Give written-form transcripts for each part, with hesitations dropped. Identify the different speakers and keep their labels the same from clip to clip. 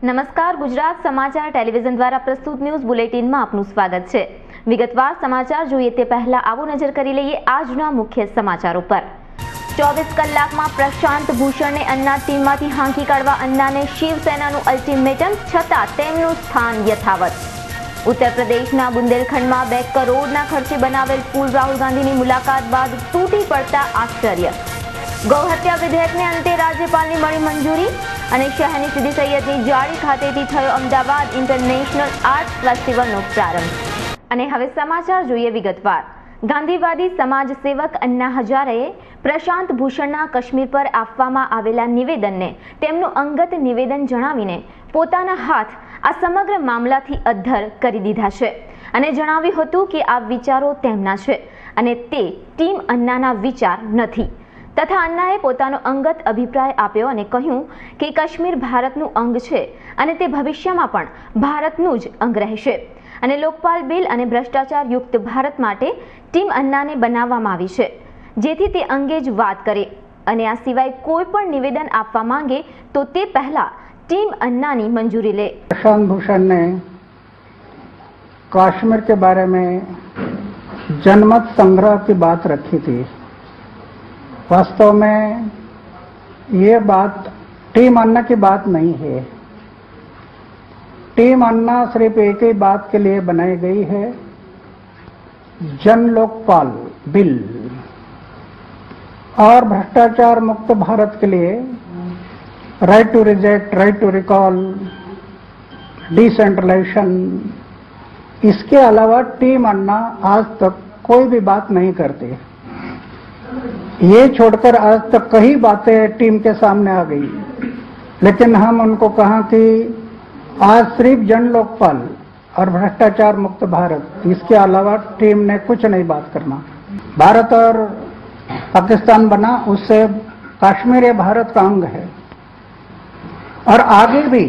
Speaker 1: નમસ્કાર, ગુજરાત સમાચાર ટેલિવિઝન દ્વારા પ્રસ્તુત ન્યૂઝ બુલેટિનમાં આપનું સ્વાગત છે। વિગતવાર સમાચાર જોઈએ તે પહેલા આવો નજર કરી લઈએ આજના મુખ્ય સમાચારો પર। 24 કલાકમાં પ્રશાંત ભૂષણને અન્ના ટીમમાંથી હાંકી કાઢવા અન્નાને શિવસેનાનું અલ્ટિમેટમ, છતાં તેમનું સ્થાન યથાવત। ઉત્તર પ્રદેશના બુંદેલખંડમાં 2 કરોડના ખર્ચે બનાવેલ પુલ રાહુલ ગાંધીની મુલાકાત બાદ તૂટી પડતા આશ્ચર્ય। ગૌહત્યા વિધેયકને અંતે રાજ્યપાલની મળી મંજૂરી અને શહેરની સીદી સૈયદની જાળી ખાતેથી થયો અમદાવાદ ઇન્ટરનેશનલ આર્ટ ફેસ્ટિવલનો પ્રારંભ। અને હવે સમાચાર જોઈએ વિગતવાર। ગાંધીવાદી સમાજ સેવક અન્ના હજારેએ પ્રશાંત ભૂષણના કાશ્મીર પર આપવામાં આવેલા નિવેદનને તેમનું અંગત નિવેદન જણાવીને પોતાના હાથ આ સમગ્ર મામલાથી અદ્ધર કરી દીધા છે અને જણાવ્યું હતું કે આ વિચારો તેમના છે અને તે ટીમ અન્નાના વિચાર નથી। તથા અન્નાએ પોતાનો અંગત અભિપ્રાય આપ્યો અને કહ્યું કે કાશ્મીર ભારતનું અંગ છે અને તે ભવિષ્યમાં પણ ભારતનું જ અંગ રહેશે અને લોકપાલ બિલ અને ભ્રષ્ટાચાર યુક્ત ભારત માટે ટીમ અન્નાને બનાવવામાં આવી છે જેથી તે અંગે જ વાત કરે અને આ સિવાય કોઈ પણ નિવેદન આપવા માંગે તો તે પહેલા टीम अन्ना ની मंजूरी ले।
Speaker 2: प्रशांत भूषण ने कश्मीर के बारे में जनमत संग्रह की बात रखी थी। वास्तव में ये बात टीम अन्ना की बात नहीं है। टीम अन्ना सिर्फ एक ही बात के लिए बनाई गई है, जन लोकपाल बिल और भ्रष्टाचार मुक्त भारत के लिए right to reject, right to recall, decentralisation, इसके अलावा टीम अन्ना आज तक कोई भी बात नहीं करती। ये छोड़कर आज तक कई बातें टीम के सामने आ गई, लेकिन हम उनको कहा कि आज सिर्फ जन लोकपाल और भ्रष्टाचार मुक्त भारत, इसके अलावा टीम ने कुछ नहीं बात करना। भारत और पाकिस्तान बना, उससे कश्मीर ये भारत का अंग है और आगे भी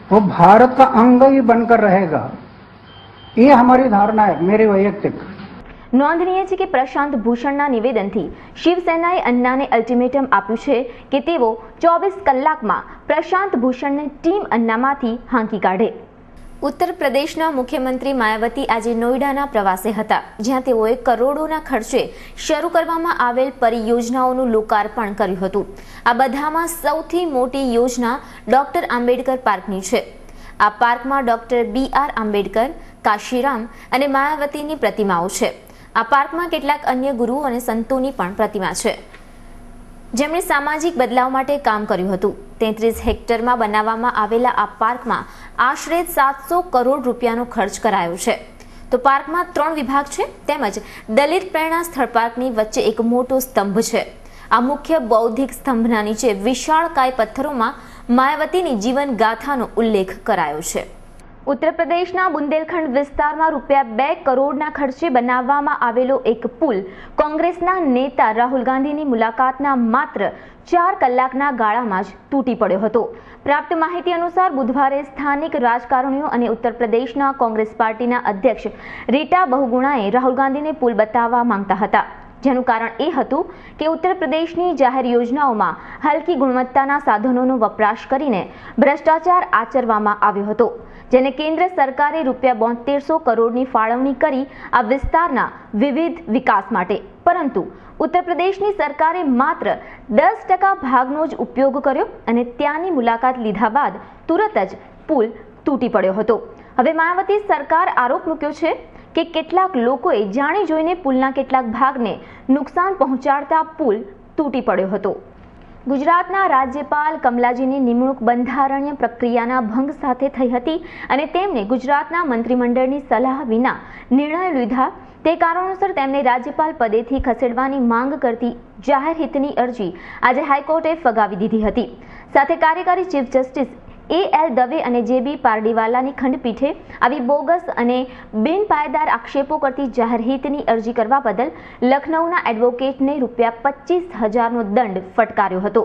Speaker 2: वो भारत का अंग ही बनकर रहेगा, ये हमारी धारणा है, मेरी वैयक्तिक।
Speaker 1: નોંધનીય છે કે પ્રશાંત ભૂષણના નિવેદનથી શિવસેનાએ અન્નાને અલ્ટિમેટમ આપ્યું છે કે તેઓ 24 કલાકમાં પ્રશાંત ભૂષણને ટીમ અન્નામાંથી હાંકી કાઢે। ઉત્તર પ્રદેશના મુખ્યમંત્રી માયાવતી આજે નોઈડાના પ્રવાસે હતા, જ્યાં તેઓએ કરોડોના ખર્ચે શરૂ કરવામાં આવેલ પરિયોજનાઓનું લોકાર્પણ કર્યું હતું। આ બધામાં સૌથી મોટી યોજના ડોક્ટર આંબેડકર પાર્કની છે। આ પાર્કમાં ડોક્ટર BR આંબેડકર, કાશીરામ અને માયાવતીની પ્રતિમાઓ છે। આ પાર્કમાં કેટલાક અન્ય ગુરુઓ અને સંતોની પણ પ્રતિમા છે, જેમણે સામાજિક બદલાવ માટે કામ કર્યું હતું। 33 હેક્ટરમાં બનાવવામાં આવેલા આ પાર્કમાં આશરે 700 કરોડ રૂપિયાનો ખર્ચ કરાયો છે। તો પાર્કમાં 3 વિભાગ છે, તેમજ દલિત પ્રેરણા સ્થળ પાર્કની વચ્ચે એક મોટો સ્તંભ છે। આ મુખ્ય બૌદ્ધિક સ્તંભના નીચે વિશાળકાય પથ્થરોમાં માયાવતીની જીવન ગાથાનો ઉલ્લેખ કરાયો છે। ઉત્તર પ્રદેશના બુંદેલખંડ વિસ્તારમાં રૂપિયા 2 કરોડના ખર્ચે બનાવવામાં આવેલો એક પુલ કોંગ્રેસના નેતા રાહુલ ગાંધીની મુલાકાતના માત્ર 4 કલાકના ગાળામાં જ તૂટી પડ્યો હતો। પ્રાપ્ત માહિતી અનુસાર બુધવારે સ્થાનિક રાજકારણીઓ અને ઉત્તર પ્રદેશના કોંગ્રેસ પાર્ટીના અધ્યક્ષ રીટા બહુગુણાએ રાહુલ ગાંધીને પુલ બતાવવા માંગતા હતા, જેનું કારણ એ હતું કે ઉત્તર પ્રદેશની જાહેર યોજનાઓમાં હલકી ગુણવત્તાના સાધનોનો વપરાશ કરીને ભ્રષ્ટાચાર આચરવામાં આવ્યો હતો, જેને કેન્દ્ર સરકારે રૂપિયા 7200 કરોડની ફાળવણી કરી આ વિસ્તારના વિવિધ વિકાસ માટે, પરંતુ ઉત્તર પ્રદેશની સરકારે માત્ર 10% ભાગનો જ ઉપયોગ કર્યો અને ત્યાંની મુલાકાત લીધા બાદ તુરત જ પુલ તૂટી પડ્યો હતો। હવે માયાવતી સરકાર આરોપ મૂક્યો છે કે કેટલાક લોકોએ જાણી જોઈને પુલના કેટલાક ભાગને નુકસાન પહોંચાડતા પુલ તૂટી પડ્યો હતો। ગુજરાતના રાજ્યપાલ કમલાજીની નિમણૂક બંધારણીય પ્રક્રિયાના ભંગ સાથે થઈ હતી અને તેમને ગુજરાતના મંત્રીમંડળની સલાહ વિના નિર્ણય લીધા તે કારણોસર તેમને રાજ્યપાલ પદેથી ખસેડવાની માંગ કરતી જાહેર હિતની અરજી આજે હાઈકોર્ટે ફગાવી દીધી હતી। સાથે કાર્યકારી ચીફ જસ્ટિસ AL દવે અને JB પારડીવાલાની ખંડપીઠે આવી બોગસ અને બિનપાયદાર આક્ષેપો કરતી જાહેર હિતની અરજી કરવા બદલ લખનૌના એડવોકેટને રૂપિયા 25,000નો દંડ ફટકાર્યો હતો।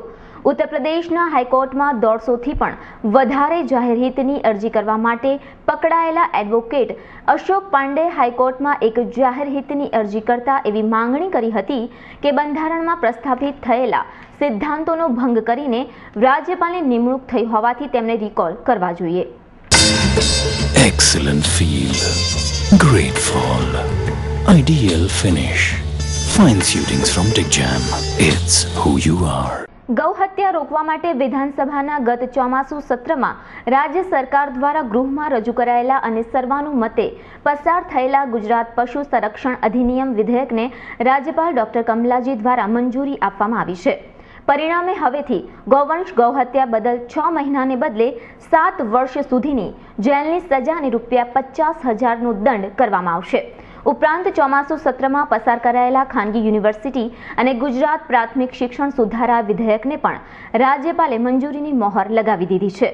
Speaker 1: ઉત્તર પ્રદેશના હાઈકોર્ટમાં 150થી પણ વધારે જાહેર હિતની અરજી કરવા માટે પકડાયેલા એડવોકેટ અશોક પાંડે હાઈકોર્ટમાં એક જાહેર હિતની અરજી કરતા એવી માંગણી કરી હતી કે બંધારણમાં પ્રસ્થાપિત થયેલા સિદ્ધાંતોનો ભંગ કરીને રાજ્યપાલની નિમણૂક થઈ હોવાથી તેમને રિકોલ કરવા જોઈએ.
Speaker 3: Excellent feel, great fall, ideal finish. Fine suitings from Digjam. It's who you are.
Speaker 1: ગૌ હત્યા રોકવા માટે વિધાનસભાના ગત ચોમાસુ સત્રમાં રાજ્ય સરકાર દ્વારા ગૃહમાં રજૂ કરાયેલા અને સર્વાનુમતે પસાર થયેલા ગુજરાત પશુ સંરક્ષણ અધિનિયમ વિધેયકને રાજ્યપાલ ડોક્ટર કમલાજી દ્વારા મંજૂરી આપવામાં આવી છે. પરિણામે હવેથી ગૌવંશ ગૌ હત્યા બદલ 6 મહિનાને બદલે 7 વર્ષ સુધીની જેલની સજા અને ₹50,000નો દંડ કરવામાં આવશે. ઉપરાંત ચોમાસુ સત્રમાં પસાર કરાયેલા ખાનગી યુનિવર્સિટી અને ગુજરાત પ્રાથમિક શિક્ષણ સુધારા વિધેયકને પણ રાજ્યપાલે મંજૂરીની મહોર લગાવી દીધી છે.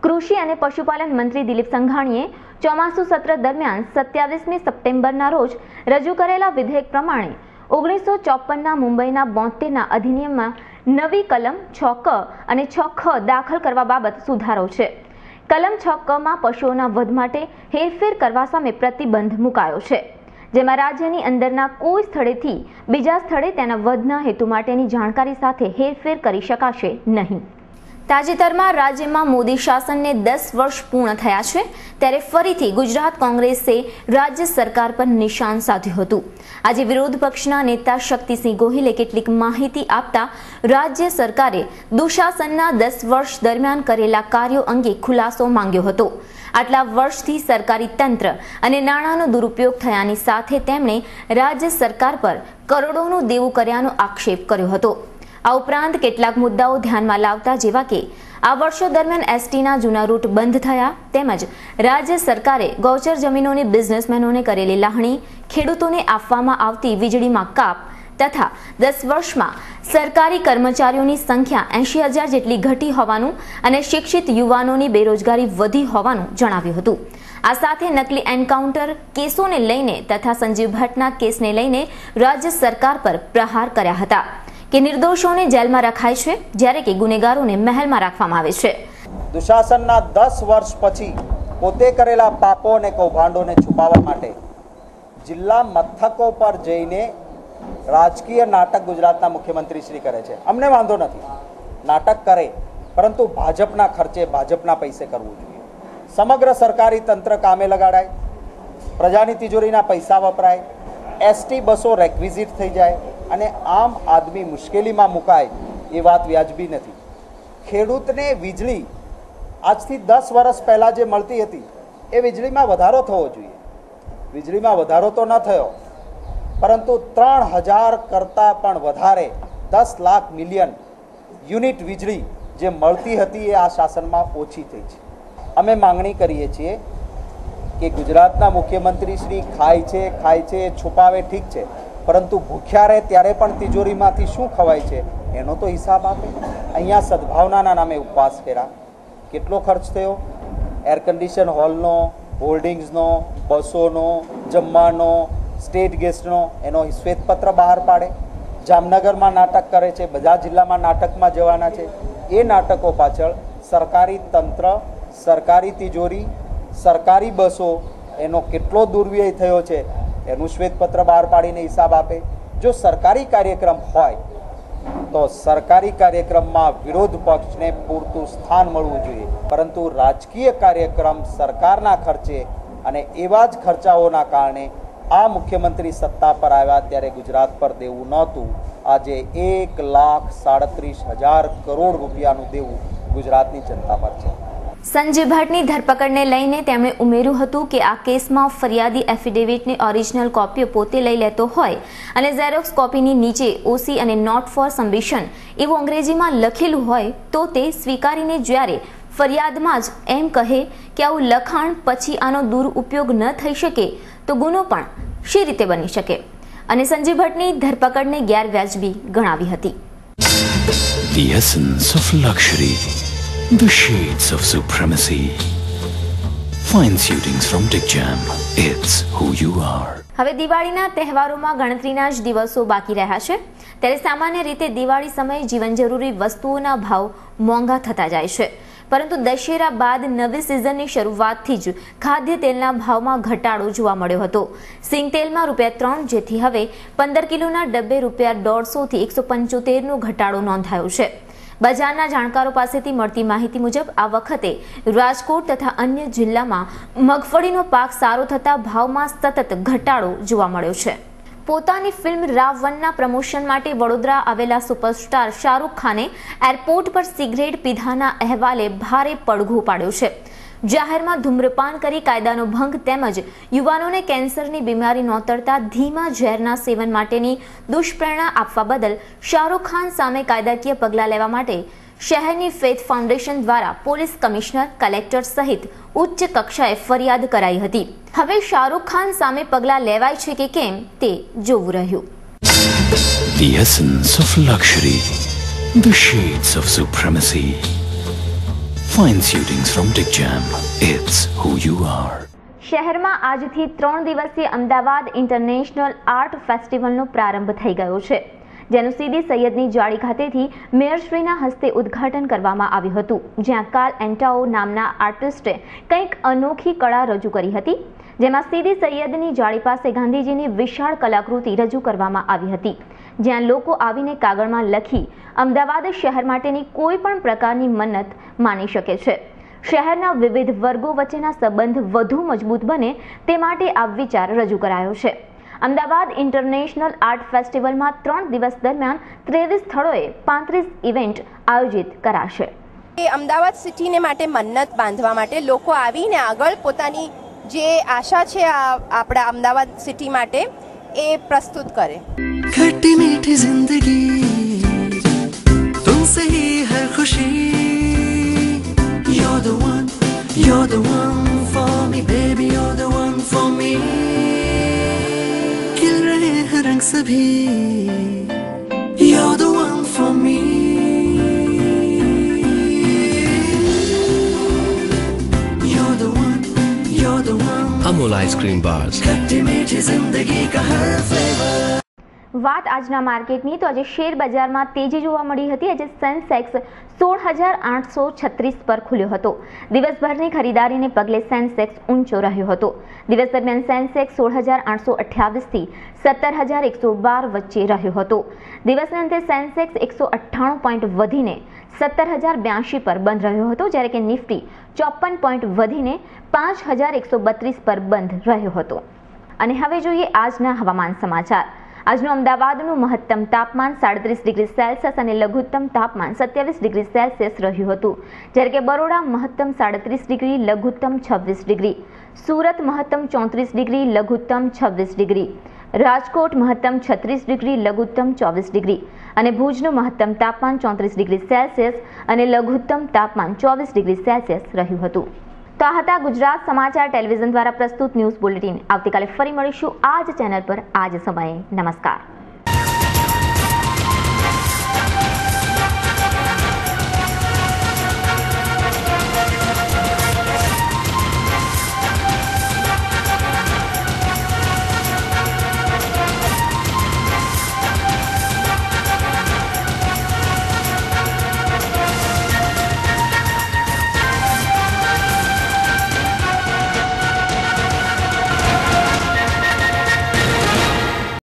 Speaker 1: કૃષિ અને પશુપાલન મંત્રી દિલીપ સંઘાણીએ ચોમાસુ સત્ર દરમિયાન 27મી સપ્ટેમ્બરના રોજ રજૂ કરેલા વિધેયક પ્રમાણે 1954ના મુંબઈના 72ના અધિનિયમમાં નવી કલમ 6ક અને 6ખ દાખલ કરવા બાબત સુધારો છે. કલમ 6કમાં પશુઓના વધ માટે હેરફેર કરવા સામે પ્રતિબંધ મુકાયો છે, જેમાં રાજ્યની અંદરના કોઈ સ્થળેથી બીજા સ્થળે તેના વધના હેતુ માટેની જાણકારી સાથે હેરફેર કરી શકાશે નહીં. તાજેતરમાં રાજ્યમાં મોદી શાસનને 10 વર્ષ પૂર્ણ થયા છે, ત્યારે ફરીથી ગુજરાત કોંગ્રેસે રાજ્ય સરકાર પર નિશાન સાધ્યું હતું. આજે વિરોધ પક્ષના નેતા શક્તિસિંહ ગોહિલે કેટલીક માહિતી આપતા રાજ્ય સરકારે દુશાસનના 10 વર્ષ દરમિયાન કરેલા કાર્યો અંગે ખુલાસો માંગ્યો હતો. આટલા વર્ષથી સરકારી તંત્ર અને નાણાંનો દુરુપયોગ થયાની સાથે તેમણે રાજ્ય સરકાર પર કરોડોનું દેવું કર્યાનો આક્ષેપ કર્યો હતો. આ ઉપરાંત કેટલાક મુદ્દાઓ ધ્યાનમાં લાવતા જેવા કે આ વર્ષો દરમિયાન એસટીના જૂના રૂટ બંધ થયા, તેમજ રાજ્ય સરકારે ગૌચર જમીનોની બિઝનેસમેનોને કરેલી લાહણી, ખેડૂતોને આપવામાં આવતી વીજળીમાં કાપ તથા 10 વર્ષમાં સરકારી કર્મચારીઓની સંખ્યા 80,000 જેટલી ઘટી હોવાનું અને શિક્ષિત યુવાનોની બેરોજગારી વધી હોવાનું જણાવ્યું હતું. આ સાથે નકલી એન્કાઉન્ટર કેસોને લઈને તથા સંજીવ ભટ્ટના કેસને લઈને રાજ્ય સરકાર પર પ્રહાર કર્યા હતા કે નિર્દોષોને જેલમાં રખાય છે, જ્યારે કે ગુનેગારોને મહેલમાં રાખવામાં આવે છે.
Speaker 4: દુશાસનના 10 વર્ષ પછી પોતે કરેલા પાપો અને કૌભાંડોને છુપાવવા માટે જિલ્લા મથકો પર જઈને રાજકીય નાટક ગુજરાતના મુખ્યમંત્રી શ્રી કરે છે. અમને વાંધો નથી, નાટક કરે, પરંતુ ભાજપના ખર્ચે ભાજપના પૈસે કરવું જોઈએ. સમગ્ર સરકારી તંત્ર કામે લગાડાય, પ્રજાની તિજોરીના પૈસા વપરાય, એસટી બસો રેક્વિઝિટ થઈ જાય અને આમ આદમી મુશ્કેલીમાં મુકાય, એ વાત વ્યાજબી નથી. ખેડૂતને વીજળી આજથી 10 વર્ષ પહેલાં જે મળતી હતી એ વીજળીમાં વધારો થવો જોઈએ. વીજળીમાં વધારો તો ન થયો, પરંતુ 3,000 કરતાં પણ વધારે 10 લાખ મિલિયન યુનિટ વીજળી જે મળતી હતી એ આ શાસનમાં ઓછી થઈ છે. અમે માંગણી કરીએ છીએ કે ગુજરાતના મુખ્યમંત્રી શ્રી ખાય છે છુપાવે ઠીક છે, પરંતુ ભૂખ્યા રહે ત્યારે પણ તિજોરીમાંથી શું ખવાય છે એનો તો હિસાબ આપે. અહીંયા સદભાવનાના નામે ઉપવાસ કર્યા, કેટલો ખર્ચ થયો? એર કન્ડિશન હોલનો, હોલ્ડિંગ્સનો, બસોનો, જમવાનો, સ્ટેટ ગેસ્ટનો, એનો શ્વેતપત્ર બહાર પાડે. જામનગરમાં નાટક કરે છે, બધા જિલ્લામાં નાટકમાં જવાના છે. એ નાટકો પાછળ સરકારી તંત્ર, સરકારી તિજોરી, સરકારી બસો, એનો કેટલો દુર્વ્યય થયો છે એનું શ્વેતપત્ર બહાર પાડીને હિસાબ આપે. જો સરકારી કાર્યક્રમ હોય તો સરકારી કાર્યક્રમમાં વિરોધ પક્ષને પૂરતું સ્થાન મળવું જોઈએ, પરંતુ રાજકીય કાર્યક્રમ સરકારના ખર્ચે અને એવા જ ખર્ચાઓના કારણે આ મુખ્યમંત્રી સત્તા પર આવ્યા ત્યારે ગુજરાત પર દેવું નહોતું. આજે 1,37,000 કરોડ રૂપિયાનું દેવું ગુજરાતની જનતા પર છે.
Speaker 1: સંજીવ ભટ્ટની ધરપકડને લઈને તેમણે ઉમેર્યું હતું કે આ કેસમાં ફરિયાદી એફિડેવિટની ઓરિજિનલ કોપીઓ પોતે લઈ લેતો હોય અને ઝેરોક્સ કોપીની નીચે ઓસી અને નોટ ફોર સબમિશન એવું અંગ્રેજીમાં લખેલું હોય તો તે સ્વીકારીને જ્યારે ફરિયાદમાં જ એમ કહે કે આવું લખાણ પછી આનો દુરુપયોગ ન થઈ શકે તો ગુનો પણ શી રીતે બની શકે, અને સંજીવ ભટ્ટની ધરપકડને ગેરવ્યાજબી ગણાવી હતી.
Speaker 3: The essence of luxury, the shades of supremacy. Fine suitings from Digjam. It's who you are.
Speaker 1: હવે દિવાળીના તહેવારોમાં ગણતરીના જ દિવસો બાકી રહ્યા છે, ત્યારે સામાન્ય રીતે દિવાળી સમયે જીવન જરૂરી વસ્તુઓના ભાવ મોંઘા થતા જાય છે, પરંતુ દશેરા બાદ નવી સિઝનની શરૂઆતથી જ ખાદ્ય તેલના ભાવમાં ઘટાડો જોવા મળ્યો હતો. સિંગ તેલમાં ₹3, જેથી હવે 15 કિલોના ડબ્બે ₹150 થી 175નો ઘટાડો નોંધાયો છે. બજારના જાણકારો પાસેથી મળતી માહિતી મુજબ આ વખતે રાજકોટ તથા અન્ય જિલ્લામાં મગફળીનો પાક સારો થતા ભાવમાં સતત ઘટાડો જોવા મળ્યો છે. પોતાની ફિલ્મ રાવણના પ્રમોશન માટે વડોદરા આવેલા સુપરસ્ટાર શાહરૂખ ખાને એરપોર્ટ પર સિગરેટ પીધાના અહેવાલે ભારે પડઘો પાડ્યો છે. જાહેરમાં ધૂમ્રપાન કરી કાયદાનો ભંગ તેમજ યુવાનોને કેન્સરની બીમારી નોતરતા ધીમા ઝેરના સેવન માટેની દુષ્પ્રેરણા આપવા બદલ શાહરૂખ ખાન સામે કાયદાકીય પગલાં લેવા માટે શહેરની ફેથ ફાઉન્ડેશન દ્વારા પોલીસ કમિશનર, કલેક્ટર સહિત ઉચ્ચ કક્ષાએ ફરિયાદ કરાઈ હતી. હવે શાહરૂખ ખાન સામે પગલાં લેવાય છે કે કેમ તે જોવું રહ્યું.
Speaker 3: The essence of luxury, the shades of supremacy. Fine suitings from Dick Jam. It's who you are.
Speaker 1: શહેરમાં આજથી 3 દિવસીય અમદાવાદ ઇન્ટરનેશનલ આર્ટ ફેસ્ટિવલનો પ્રારંભ થઈ ગયો છે, જેનું સીદી સૈયદની જાળી ખાતેથી મેયરશ્રીના હસ્તે ઉદ્ઘાટન કરવામાં આવ્યું હતું, જ્યાં કાર્લ એન્ટાઓ નામના આર્ટિસ્ટે કંઈક અનોખી કળા રજૂ કરી હતી, જેમાં સીદી સૈયદની જાળી પાસે ગાંધીજીની વિશાળ કલાકૃતિ રજૂ કરવામાં આવી હતી, જ્યાં લોકો આવીને કાગળમાં લખી અમદાવાદ શહેર માટેની કોઈ પણ પ્રકારની મન્નત માની શકે છે. શહેરના વિવિધ વર્ગો વચ્ચેના સંબંધ વધુ મજબૂત બને તે માટે આ વિચાર રજૂ કરાયો છે. અમદાવાદ ઇન્ટરનેશનલ આર્ટ ફેસ્ટિવલમાં 3 દિવસ દરમિયાન 23 સ્થળોએ 35 ઇવેન્ટ આયોજિત કરાશે.
Speaker 5: અમદાવાદ સિટીને માટે મન્નત બાંધવા માટે લોકો આવીને આગળ પોતાની જે આશા છે આપણા અમદાવાદ સિટી માટે એ પ્રસ્તુત કરે.
Speaker 6: खट्टी मीठी जिंदगी तुमसे ही है खुशी. You're the one for me baby, you're the one for me. खिल रहे हैं रंग सभी, you're the one for me. You're the one. Amul ice cream bars. खट्टी मीठी जिंदगी का हर फ्लेवर.
Speaker 1: વાત આજના માર્કેટની, તો આજે શેર બજારમાં તેજી જોવા મળી હતી. આજે સેન્સેક્સ 16,836 પર ખુલ્યો હતો. દિવસભરની ખરીદારીને પગલે સેન્સેક્સ ઊંચો રહ્યો હતો. દિવસ દરમિયાન સેન્સેક્સ 16,828 થી 17,112 વચ્ચે રહ્યો હતો. દિવસના અંતે સેન્સેક્સ 198 પોઈન્ટ વધીને 17,082 પર બંધ રહ્યો હતો, જ્યારે કે નિફ્ટી 54 પોઈન્ટ વધીને 5,132 પર બંધ રહ્યો હતો. અને હવે જોઈએ આજના હવામાન સમાચાર. આજનું અમદાવાદનું મહત્તમ તાપમાન 37 ડિગ્રી સેલ્સિયસ અને લઘુત્તમ તાપમાન 27 ડિગ્રી સેલ્સિયસ રહ્યું હતું, જ્યારે કે બરોડા મહત્તમ 37 ડિગ્રી, લઘુત્તમ 26 ડિગ્રી, સુરત મહત્તમ 34 ડિગ્રી, લઘુત્તમ 26 ડિગ્રી, રાજકોટ મહત્તમ 36 ડિગ્રી, લઘુત્તમ 24 ડિગ્રી અને ભુજનું મહત્તમ તાપમાન 34 ડિગ્રી સેલ્સિયસ અને લઘુત્તમ તાપમાન 24 ડિગ્રી સેલ્સિયસ રહ્યું હતું. તો આ હતા ગુજરાત સમાચાર ટેલિવિઝન દ્વારા પ્રસ્તુત ન્યૂઝ બુલેટિન. આવતીકાલે ફરી મળીશું આ જ ચેનલ પર આ જ સમયે. નમસ્કાર.